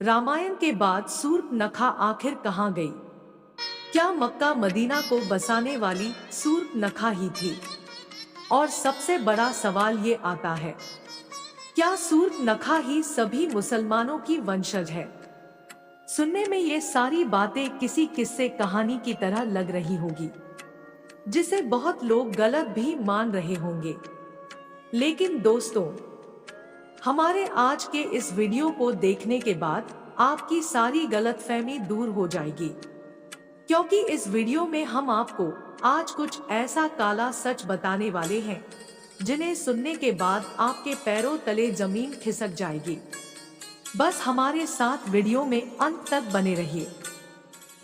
रामायण के बाद सूर्पनखा आखिर कहाँ गई? क्या मक्का मदीना को बसाने वाली सूर्पनखा ही थी? और सबसे बड़ा सवाल ये आता है, क्या सूर्पनखा ही सभी मुसलमानों की वंशज है? सुनने में ये सारी बातें किसी किस्से कहानी की तरह लग रही होगी, जिसे बहुत लोग गलत भी मान रहे होंगे। लेकिन दोस्तों, हमारे आज के इस वीडियो को देखने के बाद आपकी सारी गलतफहमी दूर हो जाएगी, क्योंकि इस वीडियो में हम आपको आज कुछ ऐसा काला सच बताने वाले हैं जिन्हें सुनने के बाद आपके पैरों तले जमीन खिसक जाएगी। बस हमारे साथ वीडियो में अंत तक बने रहिए।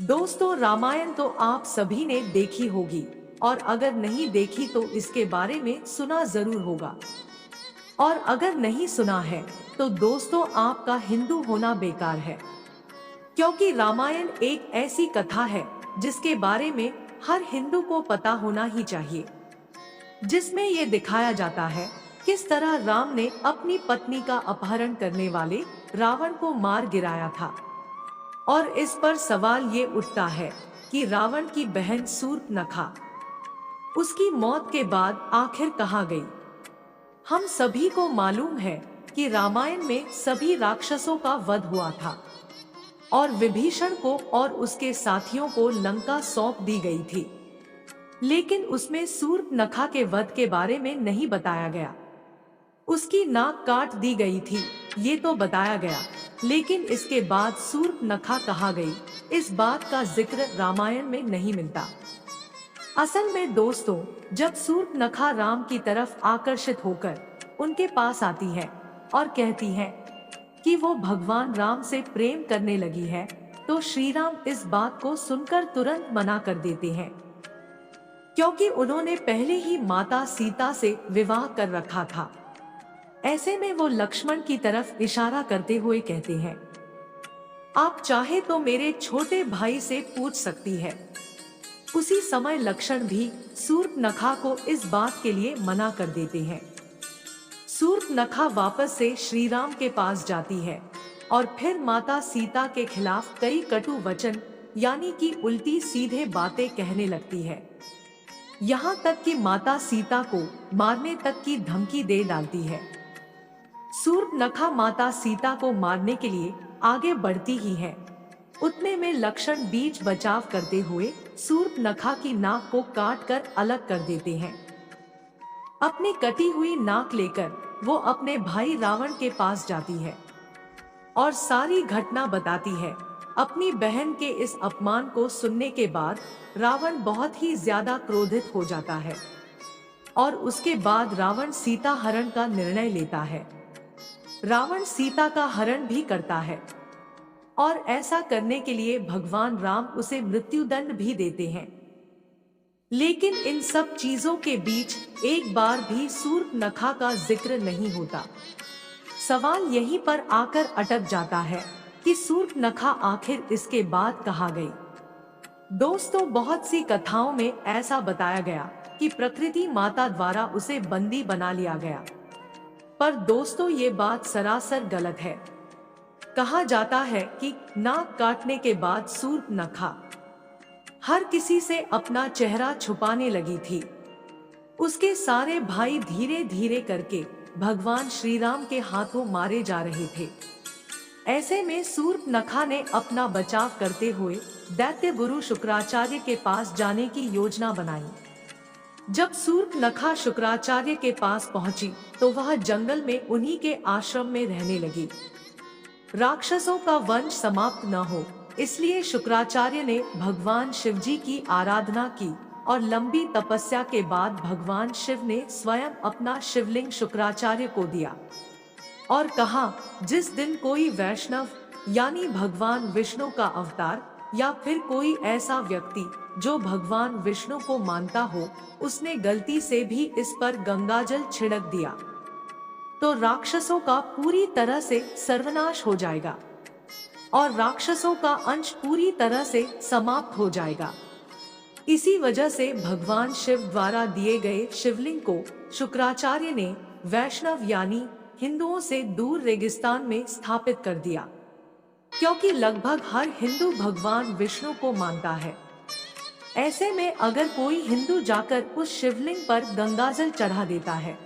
दोस्तों, रामायण तो आप सभी ने देखी होगी, और अगर नहीं देखी तो इसके बारे में सुना जरूर होगा। और अगर नहीं सुना है तो दोस्तों, आपका हिंदू होना बेकार है, क्योंकि रामायण एक ऐसी कथा है जिसके बारे में हर हिंदू को पता होना ही चाहिए, जिसमें ये दिखाया जाता है किस तरह राम ने अपनी पत्नी का अपहरण करने वाले रावण को मार गिराया था। और इस पर सवाल ये उठता है कि रावण की बहन सूर्पनखा उसकी मौत के बाद आखिर कहाँ गई? हम सभी को मालूम है कि रामायण में सभी राक्षसों का वध हुआ था और विभीषण को और उसके साथियों को लंका सौंप दी गई थी, लेकिन उसमें सूर्पनखा के वध के बारे में नहीं बताया गया। उसकी नाक काट दी गई थी, ये तो बताया गया, लेकिन इसके बाद सूर्पनखा कहाँ गई, इस बात का जिक्र रामायण में नहीं मिलता। असल में दोस्तों, जब सूर्पनखा राम की तरफ आकर्षित होकर उनके पास आती है और कहती है कि वो भगवान राम से प्रेम करने लगी है, तो श्री राम इस बात को सुनकर तुरंत मना कर देते हैं, क्योंकि उन्होंने पहले ही माता सीता से विवाह कर रखा था। ऐसे में वो लक्ष्मण की तरफ इशारा करते हुए कहते हैं, आप चाहे तो मेरे छोटे भाई से पूछ सकती है। उसी समय लक्ष्मण भी सूर्पनखा को इस बात के लिए मना कर देते हैं। सूर्पनखा वापस से श्री राम के पास जाती है और फिर माता सीता के खिलाफ कई कटु वचन यानी कि उल्टी सीधे बातें कहने लगती है। यहाँ तक कि माता सीता को मारने तक की धमकी दे डालती है। सूर्पनखा माता सीता को मारने के लिए आगे बढ़ती ही है। उतने में लक्ष्मण बीच बचाव करते हुए सूर्पनखा की नाक को काट कर अलग कर देते हैं। अपनी कटी हुई नाक लेकर वो अपने भाई रावण के पास जाती है और सारी घटना बताती है। अपनी बहन के इस अपमान को सुनने के बाद रावण बहुत ही ज्यादा क्रोधित हो जाता है और उसके बाद रावण सीता हरण का निर्णय लेता है। रावण सीता का हरण भी करता है और ऐसा करने के लिए भगवान राम उसे मृत्युदंड भी देते हैं। लेकिन इन सब चीजों के बीच एक बार भी सूर्पनखा का जिक्र नहीं होता। सवाल यहीं पर आकर अटक जाता है कि सूर्पनखा आखिर इसके बाद कहाँ गई? दोस्तों, बहुत सी कथाओं में ऐसा बताया गया कि प्रकृति माता द्वारा उसे बंदी बना लिया गया, पर दोस्तों ये बात सरासर गलत है। कहा जाता है कि नाक काटने के बाद सूर्पनखा हर किसी से अपना चेहरा छुपाने लगी थी। उसके सारे भाई धीरे धीरे करके भगवान श्री राम के हाथों मारे जा रहे थे। ऐसे में सूर्पनखा ने अपना बचाव करते हुए दैत्य गुरु शुक्राचार्य के पास जाने की योजना बनाई। जब सूर्पनखा शुक्राचार्य के पास पहुंची तो वह जंगल में उन्हीं के आश्रम में रहने लगी। राक्षसों का वंश समाप्त न हो, इसलिए शुक्राचार्य ने भगवान शिव जी की आराधना की और लंबी तपस्या के बाद भगवान शिव ने स्वयं अपना शिवलिंग शुक्राचार्य को दिया और कहा, जिस दिन कोई वैष्णव यानी भगवान विष्णु का अवतार या फिर कोई ऐसा व्यक्ति जो भगवान विष्णु को मानता हो, उसने गलती से भी इस पर गंगाजल छिड़क दिया तो राक्षसों का पूरी तरह से सर्वनाश हो जाएगा और राक्षसों का अंश पूरी तरह से समाप्त हो जाएगा। इसी वजह से भगवान शिव द्वारा दिए गए शिवलिंग को शुक्राचार्य ने वैष्णव यानी हिंदुओं से दूर रेगिस्तान में स्थापित कर दिया। क्योंकि लगभग हर हिंदू भगवान विष्णु को मानता है। ऐसे में अगर कोई हिंदू जाकर उस शिवलिंग पर गंगाजल चढ़ा देता है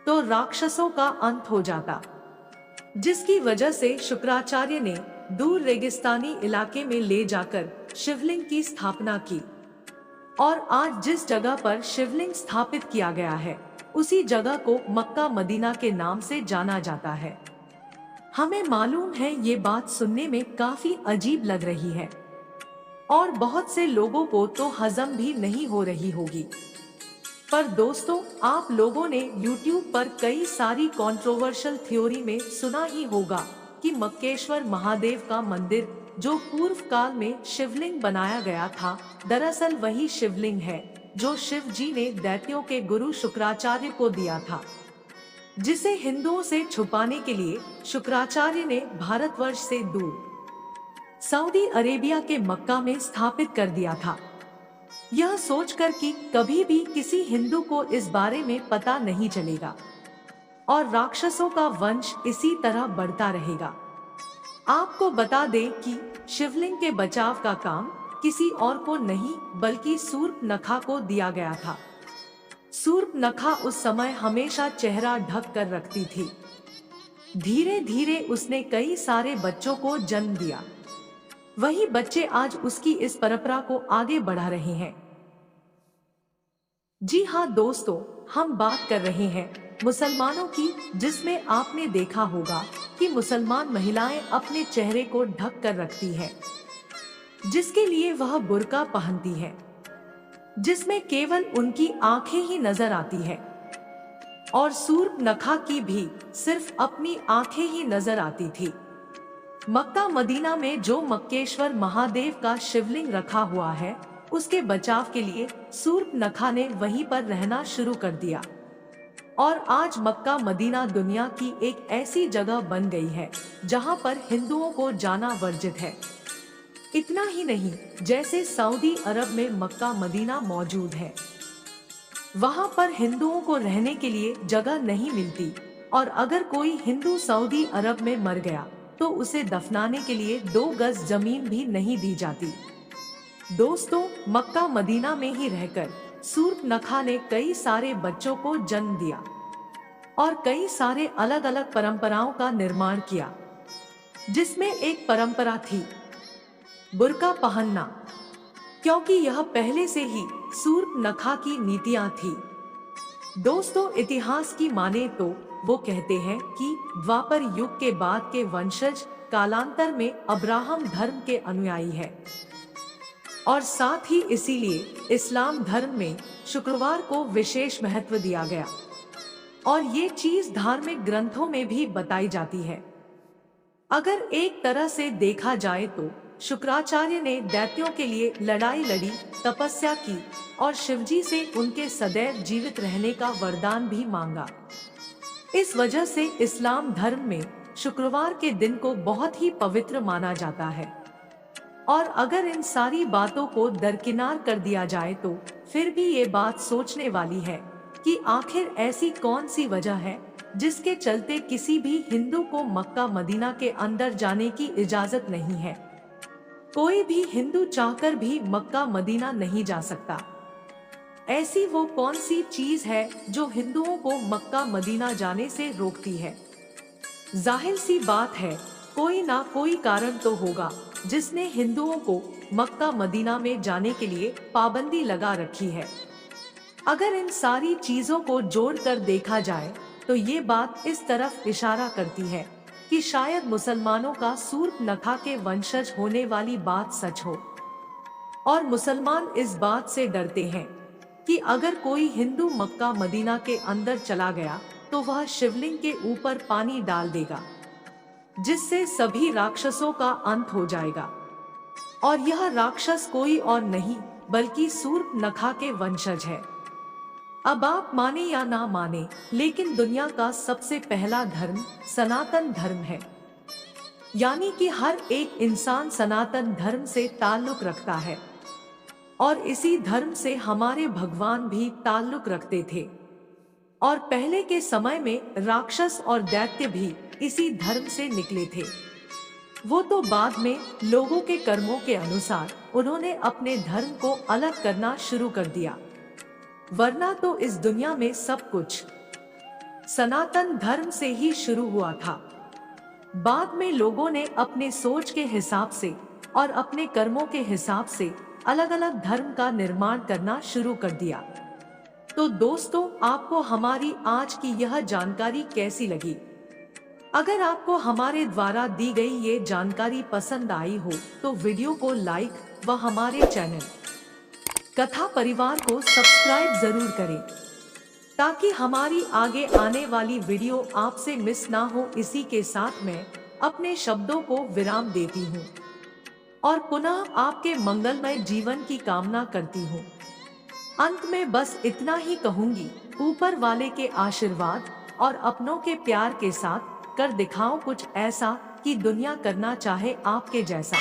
तो राक्षसों का अंत हो जाता, जिसकी वजह से शुक्राचार्य ने दूर रेगिस्तानी इलाके में ले जाकर शिवलिंग की स्थापना की। और आज जिस जगह पर शिवलिंग स्थापित किया गया है उसी जगह को मक्का मदीना के नाम से जाना जाता है। हमें मालूम है ये बात सुनने में काफी अजीब लग रही है और बहुत से लोगों को तो हजम भी नहीं हो रही होगी, पर दोस्तों आप लोगों ने YouTube पर कई सारी कंट्रोवर्शियल थ्योरी में सुना ही होगा कि मक्केश्वर महादेव का मंदिर जो पूर्व काल में शिवलिंग बनाया गया था, दरअसल वही शिवलिंग है जो शिव जी ने दैत्यों के गुरु शुक्राचार्य को दिया था, जिसे हिंदुओं से छुपाने के लिए शुक्राचार्य ने भारतवर्ष से दूर सऊदी अरेबिया के मक्का में स्थापित कर दिया था, यह सोचकर कि कभी भी किसी हिंदू को इस बारे में पता नहीं चलेगा और राक्षसों का वंश इसी तरह बढ़ता रहेगा। आपको बता दें कि शिवलिंग के बचाव का काम किसी और को नहीं बल्कि सूर्पनखा को दिया गया था। सूर्पनखा उस समय हमेशा चेहरा ढक कर रखती थी। धीरे धीरे उसने कई सारे बच्चों को जन्म दिया। वही बच्चे आज उसकी इस परंपरा को आगे बढ़ा रहे हैं। जी हाँ दोस्तों, हम बात कर रहे हैं मुसलमानों की, जिसमें आपने देखा होगा कि मुसलमान महिलाएं अपने चेहरे को ढक कर रखती हैं, जिसके लिए वह बुर्का पहनती है, जिसमें केवल उनकी आंखें ही नजर आती है और सूर्पनखा की भी सिर्फ अपनी आंखें ही नजर आती थी। मक्का मदीना में जो मक्केश्वर महादेव का शिवलिंग रखा हुआ है उसके बचाव के लिए सूर्पनखा ने वहीं पर रहना शुरू कर दिया और आज मक्का मदीना दुनिया की एक ऐसी जगह बन गई है जहां पर हिंदुओं को जाना वर्जित है। इतना ही नहीं, जैसे सऊदी अरब में मक्का मदीना मौजूद है, वहां पर हिंदुओं को रहने के लिए जगह नहीं मिलती और अगर कोई हिंदू सऊदी अरब में मर गया तो उसे दफनाने के लिए 2 गज जमीन भी नहीं दी जाती। दोस्तों, मक्का मदीना में ही रहकर सूर्पनखा ने कई सारे बच्चों को जन्म दिया और कई सारे अलग अलग परंपराओं का निर्माण किया, जिसमें एक परंपरा थी बुर्का पहनना, क्योंकि यह पहले से ही सूर्पनखा की नीतियां थी। दोस्तों, इतिहास की माने तो वो कहते हैं कि द्वापर युग के बाद के वंशज कालांतर में अब्राहम धर्म के अनुयायी है और साथ ही इसीलिए इस्लाम धर्म में शुक्रवार को विशेष महत्व दिया गया और ये चीज धार्मिक ग्रंथों में भी बताई जाती है। अगर एक तरह से देखा जाए तो शुक्राचार्य ने दैत्यों के लिए लड़ाई लड़ी, तपस्या की और शिवजी से उनके सदैव जीवित रहने का वरदान भी मांगा। इस वजह से इस्लाम धर्म में शुक्रवार के दिन को बहुत ही पवित्र माना जाता है और अगर इन सारी बातों को दरकिनार कर दिया जाए तो फिर भी ये बात सोचने वाली है कि आखिर ऐसी कौन सी वजह है जिसके चलते किसी भी हिंदू को मक्का मदीना के अंदर जाने की इजाजत नहीं है। कोई भी हिंदू चाहकर भी मक्का मदीना नहीं जा सकता। ऐसी वो कौन सी चीज है जो हिंदुओं को मक्का मदीना जाने से रोकती है? जाहिर सी बात है, कोई ना कोई कारण तो होगा जिसने हिंदुओं को मक्का मदीना में जाने के लिए पाबंदी लगा रखी है। अगर इन सारी चीजों को जोड़कर देखा जाए तो ये बात इस तरफ इशारा करती है कि शायद मुसलमानों का सूर्पनखा के वंशज होने वाली बात सच हो और मुसलमान इस बात से डरते हैं कि अगर कोई हिंदू मक्का मदीना के अंदर चला गया तो वह शिवलिंग के ऊपर पानी डाल देगा, जिससे सभी राक्षसों का अंत हो जाएगा और यह राक्षस कोई और नहीं बल्कि सूर्पनखा के वंशज है। अब आप माने या ना माने, लेकिन दुनिया का सबसे पहला धर्म सनातन धर्म है, यानी कि हर एक इंसान सनातन धर्म से ताल्लुक रखता है और इसी धर्म से हमारे भगवान भी ताल्लुक रखते थे और पहले के समय में राक्षस और दैत्य भी इसी धर्म से निकले थे। वो तो बाद में लोगों के कर्मों के अनुसार उन्होंने अपने धर्म को अलग करना शुरू कर दिया, वरना तो इस दुनिया में सब कुछ सनातन धर्म से ही शुरू हुआ था। बाद में लोगों ने अपने सोच के हिसाब से और अपने कर्मों के हिसाब से अलग अलग धर्म का निर्माण करना शुरू कर दिया। तो दोस्तों, आपको हमारी आज की यह जानकारी कैसी लगी? अगर आपको हमारे द्वारा दी गई ये जानकारी पसंद आई हो तो वीडियो को लाइक व हमारे चैनल कथा परिवार को सब्सक्राइब जरूर करें, ताकि हमारी आगे आने वाली वीडियो आपसे मिस ना हो। इसी के साथ मैं अपने शब्दों को विराम देती हूँ और पुनः आपके मंगलमय जीवन की कामना करती हूँ। अंत में बस इतना ही कहूंगी, ऊपर वाले के आशीर्वाद और अपनों के प्यार के साथ कर दिखाओ कुछ ऐसा कि दुनिया करना चाहे आपके जैसा।